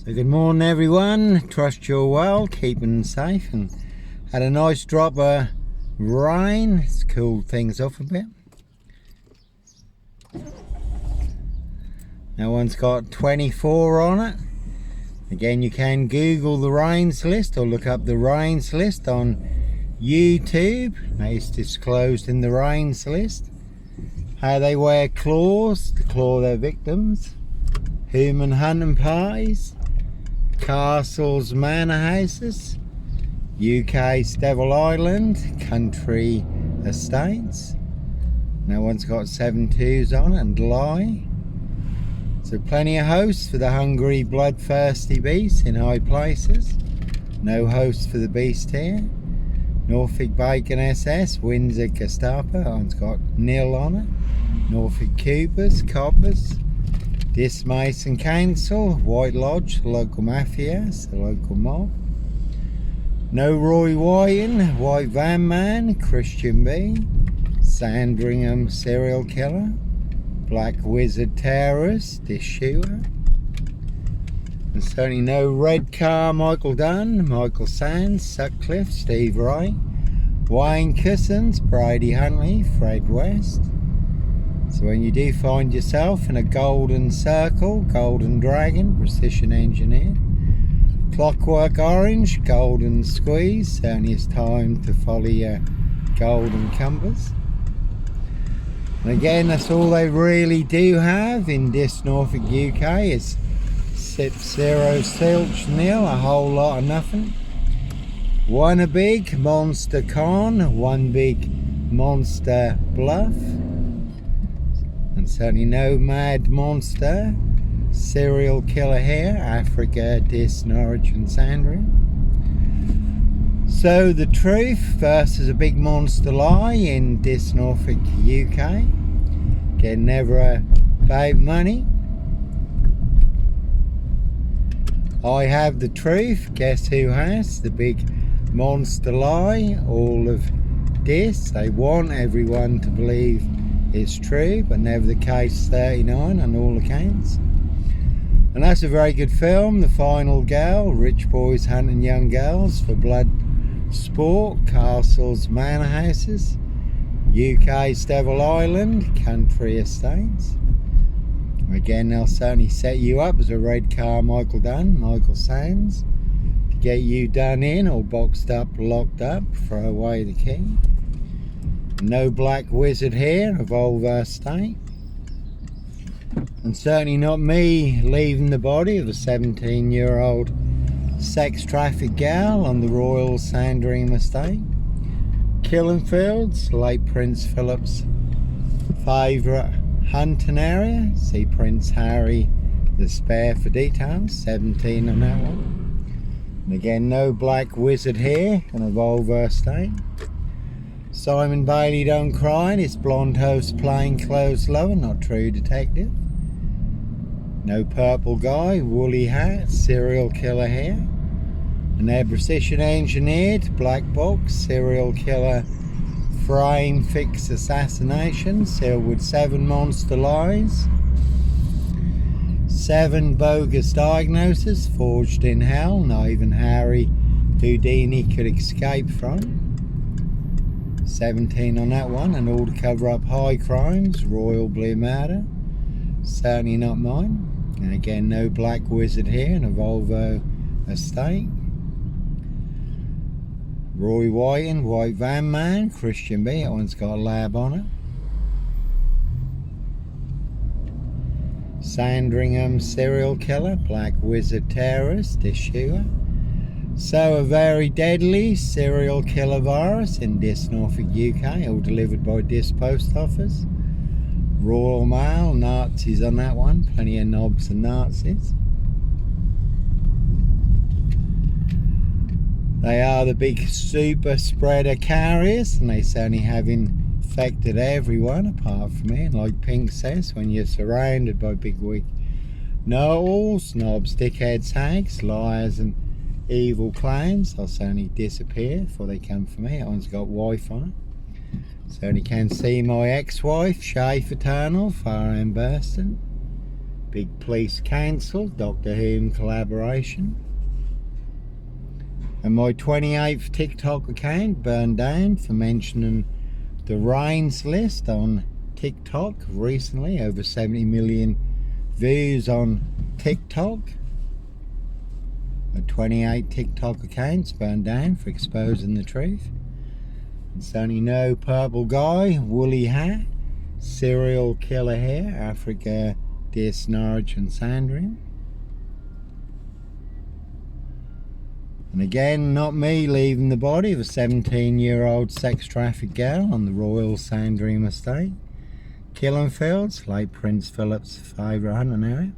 So good morning everyone, trust you're well, keeping safe, and had a nice drop of rain. It's cooled things off a bit. That one's got 24 on it. Again, you can Google the rains list or look up the rains list on YouTube. It's disclosed in the rains list how they wear claws to claw their victims, human hunting parties, castles, manor houses, UK's Devil Island, country estates. That one's got 7 2s on it and lie. So plenty of hosts for the hungry, bloodthirsty beast in high places. No hosts for the beast here. Norfolk Bacon SS, Windsor Gestapo, that one's got nil on it. Norfolk Coopers, Coppers. Diss Mason Council, White Lodge, the local mafia, the local mob. No Roy Wyton, White Van Man, Christian B. Sandringham serial killer. Black Wizard terrorist, Diss shooter. And certainly no Red Car Michael Dunn, Michael Sands, Sutcliffe, Steve Wright, Wayne Cousins, Brady Huntley, Fred West. So when you do find yourself in a golden circle, golden dragon, precision engineered, clockwork orange, golden squeeze, certainly it's time to follow your golden compass. And again, that's all they really do have in Diss Norfolk UK is sip 0 silch nil, a whole lot of nothing. One a big monster con, one big monster bluff. And certainly no mad monster serial killer here, Africa, Diss, Norwich and Sandringham. So the truth versus a big monster lie in Diss Norfolk UK. Again, never about money. I have the truth. Guess who has the big monster lie? All of Diss. They want everyone to believe it's true, but never the case 39 on all accounts. And that's a very good film, The Final Girl, rich boys hunting young girls for blood sport, castles, manor houses, UK's Devil Island, country estates. Again, they'll certainly set you up as a Red Car Michael Dunn, Michael Sands, to get you done in or boxed up, locked up, throw away the key. No Black Wizard here, Volvo estate. And certainly not me leaving the body of a 17-year-old sex trafficked gal on the Royal Sandringham estate. Killing fields, late Prince Philip's favourite hunting area. See Prince Harry the Spare for details, 17 on that one. And again, no Black Wizard here on a Volvo estate. Simon Bailey don't cry, and his blonde host plainclothes lover, not true detective. No purple guy, woolly hat, serial killer here. And their precision engineered black box, serial killer frame, FIX Assassination, sealed with 7 monster lies. 7 bogus diagnoses forged in hell, not even Harry Houdini could escape from. 17 on that one, and all to cover up high crimes, royal blue murder, certainly not mine. And again, no Black Wizard here in a Volvo estate. Roy Wyton, White Van Man, Christian B, that one's got a lab on it. Sandringham serial killer, Black Wizard terrorist, Diss shooter. So a very deadly serial killer virus in Diss Norfolk UK, all delivered by Diss Post Office. Royal Mail, Nazis on that one, plenty of knobs and Nazis. They are the big super spreader carriers, and they certainly have infected everyone apart from me. And like Pink says, when you're surrounded by big wig know-alls, snobs, dickheads, hags, liars and evil clowns, they'll certainly disappear before they come for me. That one's got wife on it. Certainly can see my ex-wife, Shay Fraternal, Fareham Burston. Big police cancelled, Doctor Who collaboration. And my 28th TikTok account burned down for mentioning the rains list on TikTok recently. Over 70 million views on TikTok. My 28 TikTok accounts burned down for exposing the truth. And certainly no purple guy, woolly hat, serial killer here, Africa, Diss Norwich and Sandringham. And again, not me leaving the body of a 17-year-old sex trafficked girl on the Royal Sandringham estate, Killenfields, late Prince Philip's favourite hunting area.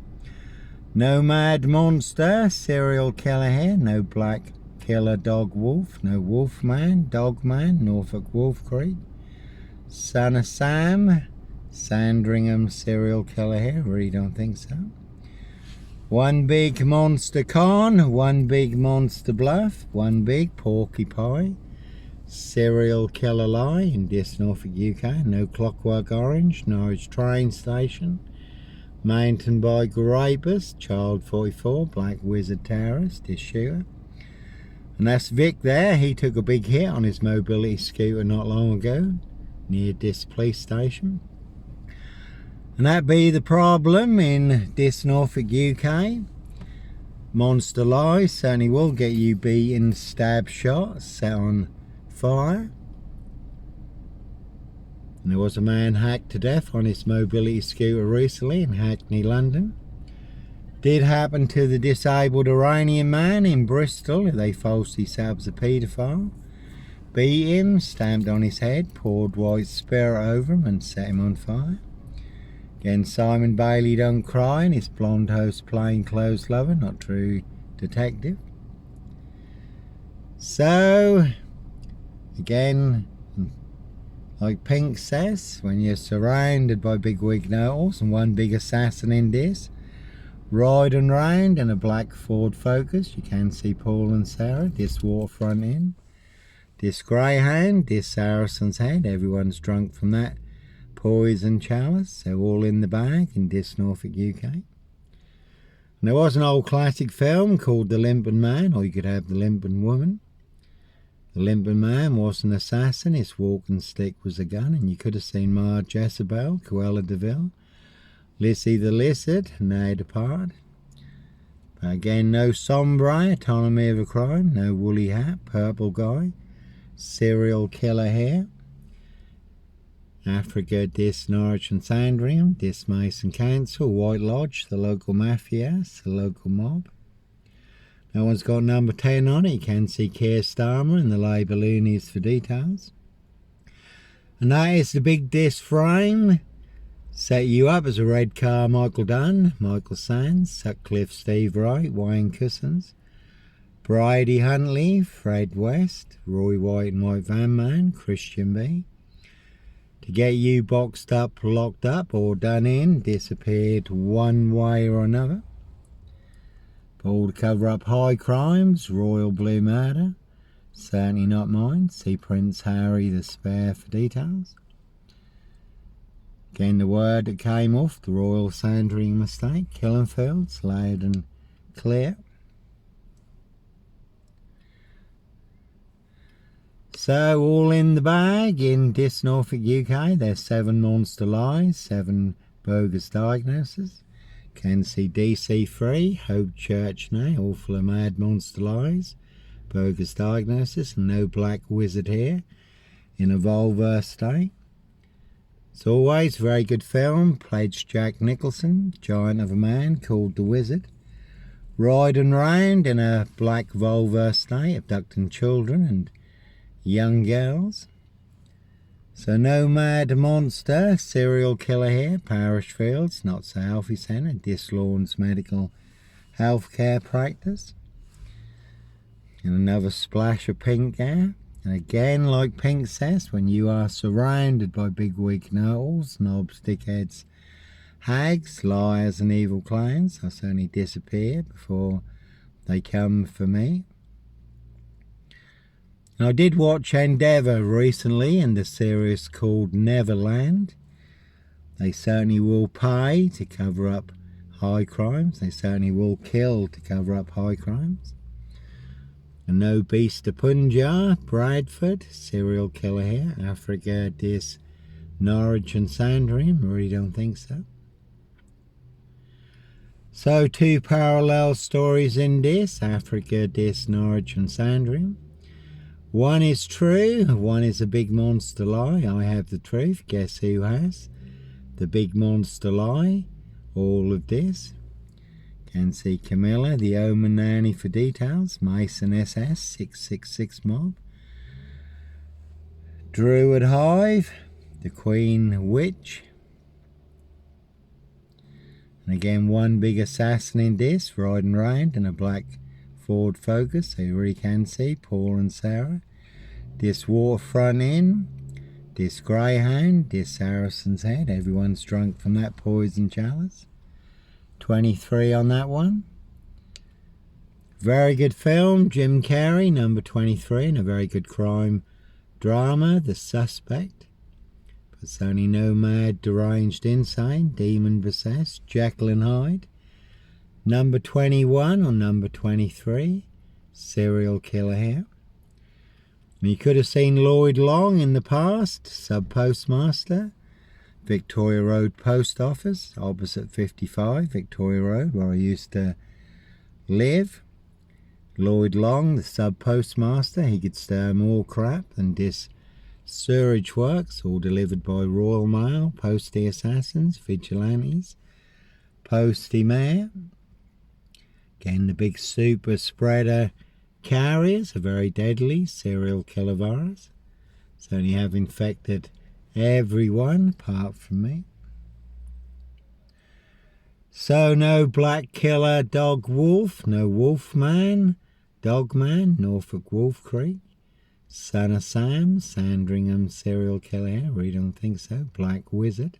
No mad monster, serial killer here, no black killer dog wolf, no wolf man, dog man, Norfolk Wolf Creek. Son of Sam, Sandringham serial killer here, really don't think so. One big monster con, one big monster bluff, one big porcupine, serial killer lie in Diss Norfolk UK, no Clockwork Orange, Norwich train station, mountain bike rapist, child 44, black wizard terrorist, Diss shooter. And that's Vic there, he took a big hit on his mobility scooter not long ago, near Diss police station. And that be the problem in Diss Norfolk UK. Monster lies certainly will get you beaten, stabbed, shot, set on fire. And there was a man hacked to death on his mobility scooter recently in Hackney, London. Did happen to the disabled Iranian man in Bristol, who they falsely said was a paedophile. Beat him, stamped on his head, poured white spirit over him and set him on fire. Again, Simon Bailey don't cry, and his blonde host plainclothes lover, not true detective. So, again, like Pink says, when you're surrounded by big wig noodles and one big assassin in this, riding round in a black Ford Focus, you can see Paul and Sarah, this waterfront inn, this greyhound, this Saracen's Head, everyone's drunk from that poison chalice, they're all in the bag in Diss Norfolk UK. And there was an old classic film called The Limping Man, or you could have The Limping Woman. The Limping Man was an assassin, his walking stick was a gun, and you could have seen Ma Jezebel, Cruella de Vil, Lissy the Lizard, now depart. But again, no sombre, autonomy of a crime, no woolly hat, purple guy, serial killer here. Africa, Diss Norwich and Sandringham, Diss Mason Council, White Lodge, the local mafia, the local mob. No one's got number 10 on it. You can see Keir Starmer and the Labour loonies for details. And that is the big Diss frame. Set you up as a red car, Michael Dunn, Michael Sands, Sutcliffe, Steve Wright, Wayne Cousins, Bridie Huntley, Fred West, Roy White and White Van Man, Christian B. To get you boxed up, locked up, or done in, disappeared one way or another. All to cover up high crimes, royal blue murder, certainly not mine. See Prince Harry the Spare for details. Again, the word that came off the Royal Sandringham mistake, Killenfields, loud and clear. So, all in the bag in Diss Norfolk UK. There's 7 monster lies, 7 bogus diagnoses. Can see DC3, Hope Church now, all full of mad monster lies, bogus diagnosis, and no black wizard here in a vulva state. As always, very good film, pledged Jack Nicholson, giant of a man called the Wizard, riding round in a black vulva state, abducting children and young girls. So no mad monster, serial killer here, Parish Fields, not so healthy centre, Diss Lawns Medical Healthcare Practice. And another splash of pink there. And again, like Pink says, when you are surrounded by big wig noodles, knobs, dickheads, hags, liars and evil clowns, I certainly disappear before they come for me. I did watch Endeavour recently in the series called Neverland. They certainly will pay to cover up high crimes. They certainly will kill to cover up high crimes. And no beast of Punjab, Bradford, serial killer here. Africa, Diss Norwich and Sandringham. I really don't think so. So 2 parallel stories in this. Africa, Diss Norwich and Sandringham. One is true, one is a big monster lie. I have the truth. Guess who has the big monster lie? All of this. Can see Camilla, the Omen Nanny for details. Mason SS, 666 mob. Druid Hive, the Queen Witch. And again, one big assassin in this, riding round in a black Ford Focus, so you really can see Paul and Sarah. This Waterfront Inn, this Greyhound, this Saracens Head. Everyone's drunk from that poison chalice. 23 on that one. Very good film, Jim Carrey, number 23, and a very good crime drama, The Suspect. Pausani Nomad, Deranged Insane, Demon Possessed, Jekyll and Hyde. Number 21 or number 23, serial killer here. And you could have seen Lloyd Long in the past, sub-postmaster, Victoria Road Post Office, opposite 55, Victoria Road, where I used to live. Lloyd Long, the sub-postmaster, he could stir more crap than this Sewerage Works, all delivered by Royal Mail, Postie Assassins, Vigilantes, Postie Mayor. Again, the big super spreader carriers are very deadly, serial killer virus. So only have infected everyone apart from me. So no black killer dog wolf, no wolfman, dogman, Norfolk Wolf Creek. Son of Sam, Sandringham serial killer, we don't think so. Black Wizard,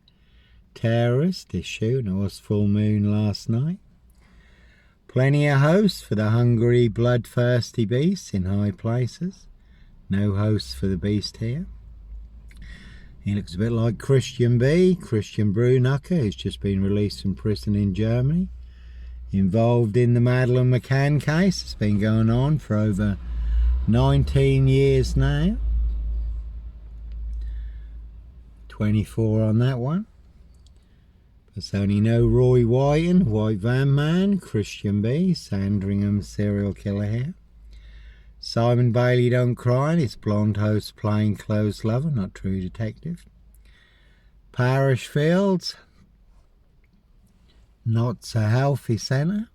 terrorist issue, and it was full moon last night. Plenty of hosts for the hungry, bloodthirsty beasts in high places. No hosts for the beast here. He looks a bit like Christian B, Christian Brunacher, who's just been released from prison in Germany. Involved in the Madeleine McCann case. It's been going on for over 19 years now. 24 on that one. There's only no Roy Whiten, White Van Man, Christian B, Sandringham serial killer here. Simon Bailey Don't Cry, his blonde host plain clothes lover, not true detective. Parish Fields, not so healthy centre.